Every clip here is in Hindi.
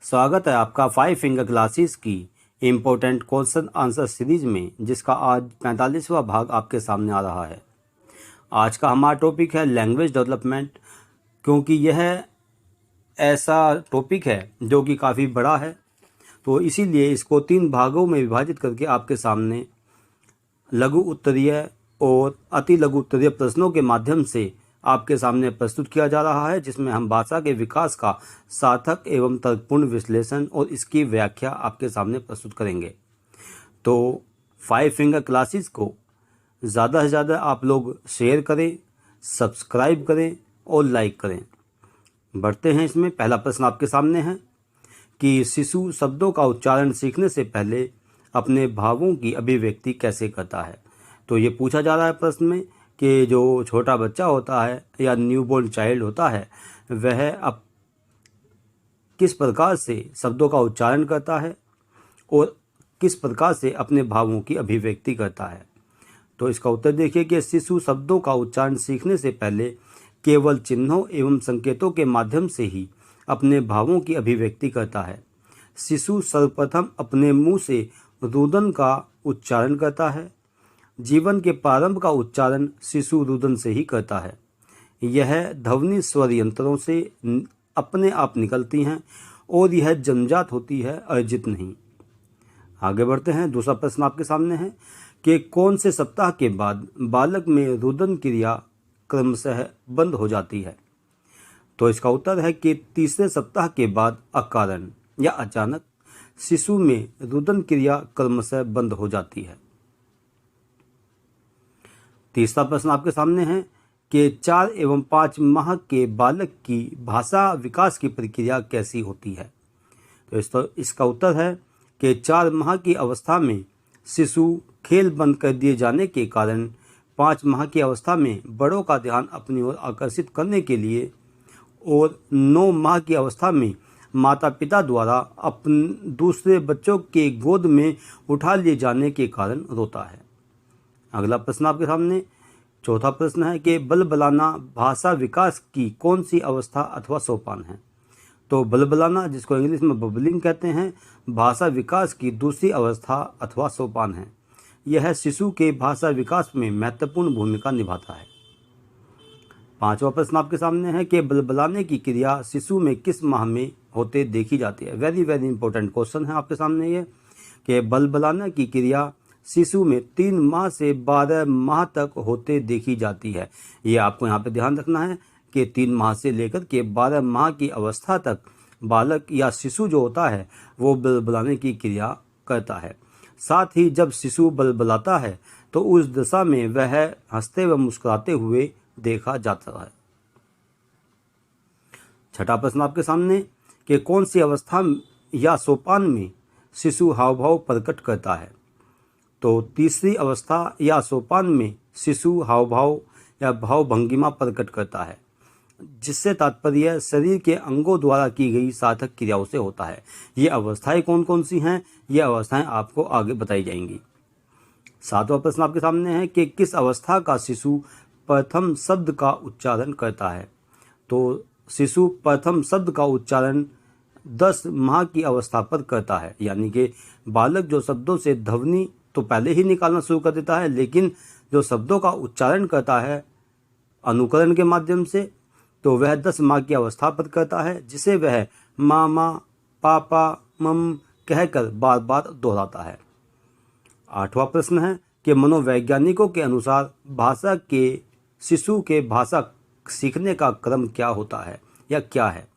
स्वागत है आपका 5 फिंगर क्लासेस की इम्पोर्टेंट क्वेश्चन आंसर सीरीज में, जिसका आज 45वां भाग आपके सामने आ रहा है। आज का हमारा टॉपिक है लैंग्वेज डेवलपमेंट, क्योंकि यह ऐसा टॉपिक है जो कि काफ़ी बड़ा है, तो इसीलिए इसको 3 भागों में विभाजित करके आपके सामने लघु उत्तरीय और अति लघु उत्तरीय प्रश्नों के माध्यम से आपके सामने प्रस्तुत किया जा रहा है, जिसमें हम भाषा के विकास का सार्थक एवं तर्कपूर्ण विश्लेषण और इसकी व्याख्या आपके सामने प्रस्तुत करेंगे। तो 5 फिंगर क्लासेस को ज़्यादा से ज़्यादा आप लोग शेयर करें, सब्सक्राइब करें और लाइक करें। बढ़ते हैं इसमें। पहला प्रश्न आपके सामने है कि शिशु शब्दों का उच्चारण सीखने से पहले अपने भावों की अभिव्यक्ति कैसे करता है। तो ये पूछा जा रहा है प्रश्न में कि जो छोटा बच्चा होता है या न्यूबॉर्न चाइल्ड होता है, वह अब किस प्रकार से शब्दों का उच्चारण करता है और किस प्रकार से अपने भावों की अभिव्यक्ति करता है। तो इसका उत्तर देखिए कि शिशु शब्दों का उच्चारण सीखने से पहले केवल चिन्हों एवं संकेतों के माध्यम से ही अपने भावों की अभिव्यक्ति करता है। शिशु सर्वप्रथम अपने मुंह से रुदन का उच्चारण करता है। जीवन के प्रारंभ का उच्चारण शिशु रुदन से ही करता है। यह ध्वनि स्वर यंत्रों से अपने आप निकलती हैं और यह जन्मजात होती है, अर्जित नहीं। आगे बढ़ते हैं। दूसरा प्रश्न आपके सामने है कि कौन से सप्ताह के बाद बालक में रुदन क्रिया क्रमशः बंद हो जाती है। तो इसका उत्तर है कि तीसरे सप्ताह के बाद अकारण या अचानक शिशु में रुदन क्रिया क्रमशः बंद हो जाती है। तीसरा प्रश्न आपके सामने है कि 4 एवं 5 माह के बालक की भाषा विकास की प्रक्रिया कैसी होती है। तो इसका उत्तर है कि 4 माह की अवस्था में शिशु खेल बंद कर दिए जाने के कारण 5 माह की अवस्था में बड़ों का ध्यान अपनी ओर आकर्षित करने के लिए और 9 माह की अवस्था में माता पिता द्वारा अपने दूसरे बच्चों के गोद में उठा लिए जाने के कारण रोता है। अगला प्रश्न आपके सामने चौथा प्रश्न है कि बलबलाना भाषा विकास की कौन सी अवस्था अथवा सोपान है। तो बलबलाना, जिसको इंग्लिश में बबलिंग कहते हैं, भाषा विकास की दूसरी अवस्था अथवा सोपान है। यह शिशु के भाषा विकास में महत्वपूर्ण भूमिका निभाता है। पांचवा प्रश्न आपके सामने है कि बलबलाने की क्रिया शिशु में किस माह में होते देखी जाती है। वेरी वेरी इंपॉर्टेंट क्वेश्चन है आपके सामने ये कि बलबलाने की क्रिया शिशु में 3 माह से 12 माह तक होते देखी जाती है। ये आपको यहाँ पे ध्यान रखना है कि 3 माह से लेकर के 12 माह की अवस्था तक बालक या शिशु जो होता है वो बलबलाने की क्रिया करता है। साथ ही जब शिशु बलबलाता है तो उस दशा में वह हंसते व मुस्कुराते हुए देखा जाता है। छठा प्रश्न आपके सामने कि कौन सी अवस्था या सोपान में शिशु हाव भाव प्रकट करता है। तो तीसरी अवस्था या सोपान में शिशु हाव भाव या भाव भंगिमा प्रकट करता है, जिससे तात्पर्य शरीर के अंगों द्वारा की गई सार्थक क्रियाओं से होता है। ये अवस्थाएं कौन कौन सी हैं, ये अवस्थाएं आपको आगे बताई जाएंगी। सातवां प्रश्न आपके सामने है कि किस अवस्था का शिशु प्रथम शब्द का उच्चारण करता है। तो शिशु प्रथम शब्द का उच्चारण 10 माह की अवस्था पर करता है। यानी कि बालक जो शब्दों से ध्वनि तो पहले ही निकालना शुरू कर देता है, लेकिन जो शब्दों का उच्चारण करता है अनुकरण के माध्यम से, तो वह 10 माह की अवस्था पर करता है, जिसे वह मामा, पापा, मम कहकर बार बार दोहराता है। आठवां प्रश्न है कि मनोवैज्ञानिकों के अनुसार भाषा के शिशु के भाषा सीखने का क्रम क्या होता है या क्या है।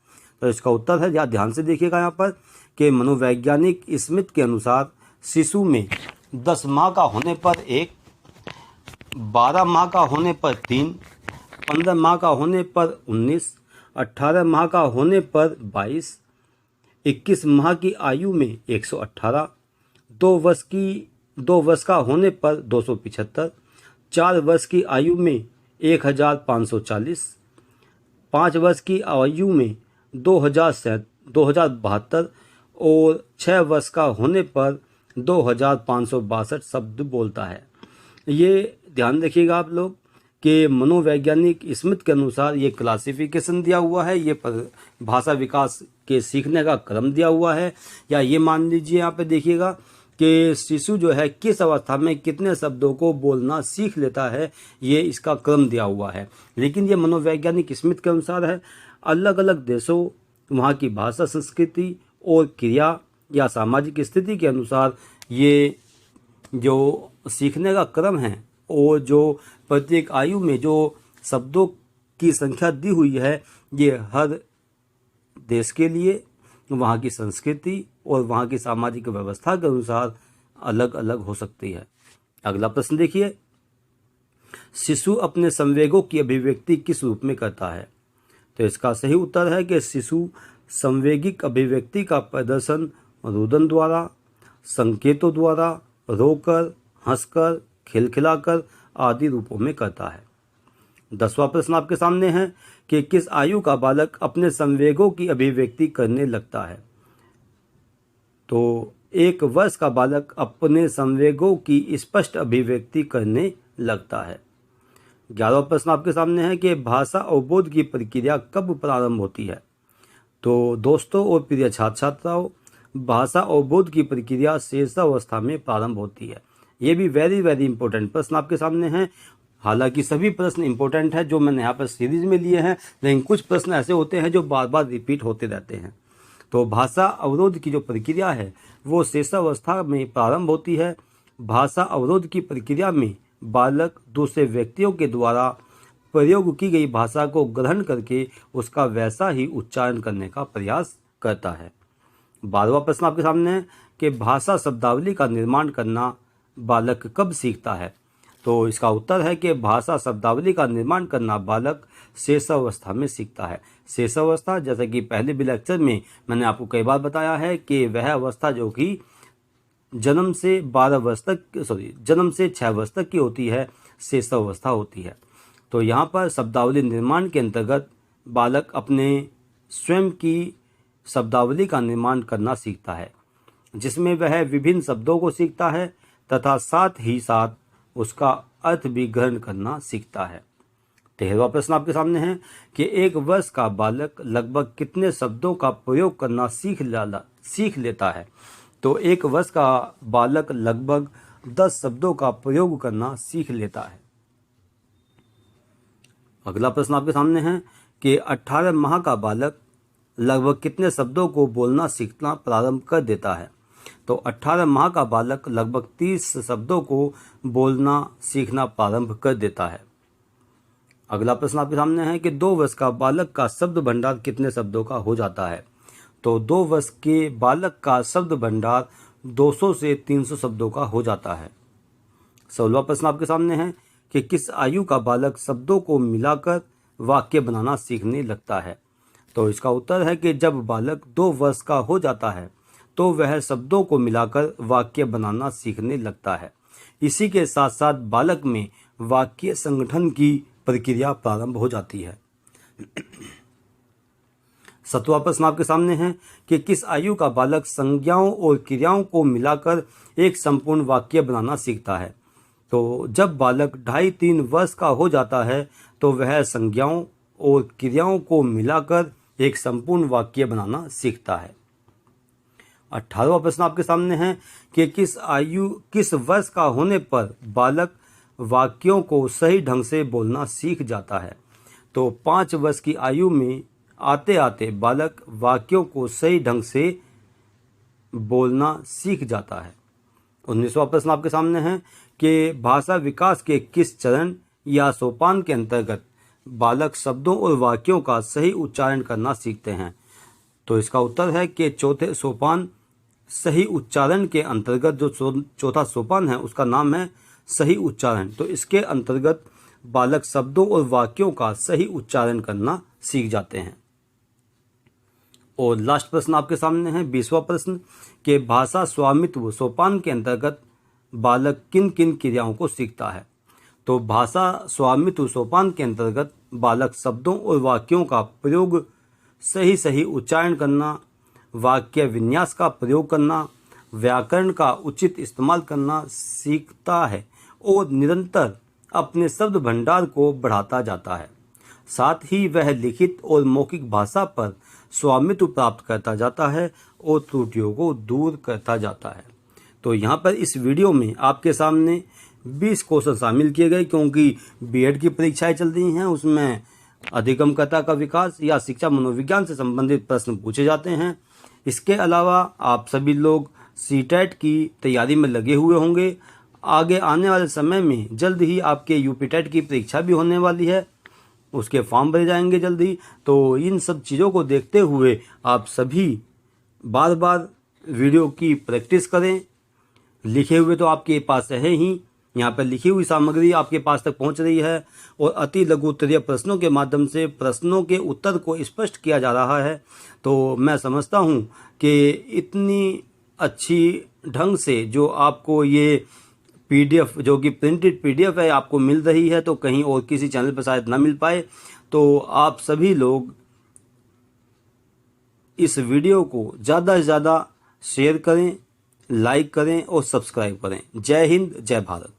तो इसका उत्तर है, या ध्यान से देखिएगा यहाँ पर, कि मनोवैज्ञानिक स्मिथ के अनुसार शिशु में 10 माह का होने पर 1, 12 माह का होने पर 3, 15 माह का होने पर 19, 18 माह का होने पर 22, 21 माह की आयु में 118, 2 वर्ष का होने पर 275, 4 वर्ष की आयु में 1540, 5 वर्ष की आयु में 2072 और 6 वर्ष का होने पर 2562 शब्द बोलता है। ये ध्यान रखिएगा आप लोग कि मनोवैज्ञानिक स्मिथ के अनुसार ये क्लासिफिकेशन दिया हुआ है, ये भाषा विकास के सीखने का क्रम दिया हुआ है, या ये मान लीजिए यहाँ पे देखिएगा कि शिशु जो है किस अवस्था में कितने शब्दों को बोलना सीख लेता है, ये इसका क्रम दिया हुआ है। लेकिन ये मनोवैज्ञानिक स्मिथ के अनुसार है। अलग अलग देशों, वहाँ की भाषा, संस्कृति और क्रिया या सामाजिक स्थिति के अनुसार ये जो सीखने का क्रम है और जो प्रत्येक आयु में जो शब्दों की संख्या दी हुई है, ये हर देश के लिए वहाँ की संस्कृति और वहाँ की सामाजिक व्यवस्था के अनुसार अलग अलग हो सकती है। अगला प्रश्न देखिए, शिशु अपने संवेगों की अभिव्यक्ति किस रूप में करता है? तो इसका सही उत्तर है कि शिशु संवेगिक अभिव्यक्ति का प्रदर्शन रुदन द्वारा, संकेतों द्वारा, रोकर, हंसकर, खिलखिलाकर आदि रूपों में करता है। 10वां प्रश्न आपके सामने है कि किस आयु का बालक अपने संवेगों की अभिव्यक्ति करने लगता है? तो 1 वर्ष का बालक अपने संवेगों की स्पष्ट अभिव्यक्ति करने लगता है। 11वां प्रश्न आपके सामने है कि भाषा अवबोध की प्रक्रिया कब प्रारंभ होती है? तो दोस्तों और प्रिय छात्र छात्राओं, भाषा अवबोध की प्रक्रिया शेषावस्था में प्रारंभ होती है। ये भी वेरी इंपॉर्टेंट प्रश्न आपके सामने हैं। हालांकि सभी प्रश्न इंपॉर्टेंट है जो मैंने यहाँ पर सीरीज में लिए हैं, लेकिन कुछ प्रश्न ऐसे होते हैं जो बार बार रिपीट होते रहते हैं। तो भाषा अवरोध की जो प्रक्रिया है वो शेषावस्था में प्रारंभ होती है। भाषा अवरोध की प्रक्रिया में बालक दूसरे व्यक्तियों के द्वारा प्रयोग की गई भाषा को ग्रहण करके उसका वैसा ही उच्चारण करने का प्रयास करता है। 12वां प्रश्न आपके सामने है कि भाषा शब्दावली का निर्माण करना बालक कब सीखता है? तो इसका उत्तर है कि भाषा शब्दावली का निर्माण करना बालक शेषावस्था में सीखता है। शेषावस्था, जैसे कि पहले भी लेक्चर में मैंने आपको कई बार बताया है कि वह अवस्था जो कि जन्म से 6 वर्ष तक की होती है, शेषावस्था होती है। तो यहाँ पर शब्दावली निर्माण के अंतर्गत बालक अपने स्वयं की शब्दावली का निर्माण करना सीखता है, जिसमें वह विभिन्न शब्दों को सीखता है तथा साथ ही साथ उसका अर्थ भी ग्रहण करना सीखता है। 13वां प्रश्न आपके सामने है कि 1 वर्ष का बालक लगभग कितने शब्दों का प्रयोग करना सीख लेता है? तो 1 वर्ष का बालक लगभग 10 शब्दों का प्रयोग करना सीख लेता है। अगला प्रश्न आपके सामने है कि 18 माह का बालक लगभग कितने शब्दों को बोलना सीखना प्रारंभ कर देता है? तो 18 माह का बालक लगभग 30 शब्दों को बोलना सीखना प्रारंभ कर देता है। अगला प्रश्न आपके सामने है कि 2 वर्ष का बालक का शब्द भंडार कितने शब्दों का हो जाता है? तो 2 वर्ष के बालक का शब्द भंडार 200 से 300 शब्दों का हो जाता है। 16वां प्रश्न आपके सामने है कि किस आयु का बालक शब्दों को मिलाकर वाक्य बनाना सीखने लगता है? तो इसका उत्तर है कि जब बालक 2 वर्ष का हो जाता है तो वह शब्दों को मिलाकर वाक्य बनाना सीखने लगता है। इसी के साथ साथ बालक में वाक्य संगठन की प्रक्रिया प्रारंभ हो जाती है। 7वां प्रश्न आपके सामने है कि किस आयु का बालक संज्ञाओं और क्रियाओं को मिलाकर एक संपूर्ण वाक्य बनाना सीखता है? तो जब बालक 2.5-3 वर्ष का हो जाता है तो वह संज्ञाओं और क्रियाओं को मिलाकर एक संपूर्ण वाक्य बनाना सीखता है। 18वां प्रश्न आपके सामने है कि किस वर्ष का होने पर बालक वाक्यों को सही ढंग से बोलना सीख जाता है? तो 5 वर्ष की आयु में आते आते बालक वाक्यों को सही ढंग से बोलना सीख जाता है। 19वां प्रश्न आपके सामने है कि भाषा विकास के किस चरण या सोपान के अंतर्गत बालक शब्दों और वाक्यों का सही उच्चारण करना सीखते हैं? तो इसका उत्तर है कि चौथे सोपान सही उच्चारण के अंतर्गत, जो चौथा सोपान है उसका नाम है सही उच्चारण। तो इसके अंतर्गत बालक शब्दों और वाक्यों का सही उच्चारण करना सीख जाते हैं। और लास्ट प्रश्न आपके सामने है 20वां प्रश्न कि भाषा स्वामित्व सोपान के अंतर्गत बालक किन किन क्रियाओं को सीखता है? तो भाषा स्वामित्व सोपान के अंतर्गत बालक शब्दों और वाक्यों का प्रयोग, सही उच्चारण करना, वाक्य विन्यास का प्रयोग करना, व्याकरण का उचित इस्तेमाल करना सीखता है और निरंतर अपने शब्द भंडार को बढ़ाता जाता है। साथ ही वह लिखित और मौखिक भाषा पर स्वामित्व प्राप्त करता जाता है और त्रुटियों को दूर करता जाता है। तो यहाँ पर इस वीडियो में आपके सामने 20 क्वेश्चन शामिल किए गए, क्योंकि बीएड की परीक्षाएं चल रही हैं, उसमें अधिगमकता का विकास या शिक्षा मनोविज्ञान से संबंधित प्रश्न पूछे जाते हैं। इसके अलावा आप सभी लोग सीटेट की तैयारी में लगे हुए होंगे। आगे आने वाले समय में जल्द ही आपके यूपीटेट की परीक्षा भी होने वाली है, उसके फॉर्म भरे जाएंगे जल्द ही। तो इन सब चीज़ों को देखते हुए आप सभी बार बार वीडियो की प्रैक्टिस करें। लिखे हुए तो आपके पास है ही, यहाँ पर लिखी हुई सामग्री आपके पास तक पहुँच रही है और अति लघु उत्तरीय प्रश्नों के माध्यम से प्रश्नों के उत्तर को स्पष्ट किया जा रहा है। तो मैं समझता हूँ कि इतनी अच्छी ढंग से जो आपको ये पीडीएफ, जो कि प्रिंटेड पीडीएफ है, आपको मिल रही है, तो कहीं और किसी चैनल पर शायद ना मिल पाए। तो आप सभी लोग इस वीडियो को ज़्यादा से ज़्यादा शेयर करें, लाइक करें और सब्सक्राइब करें। जय हिंद, जय भारत।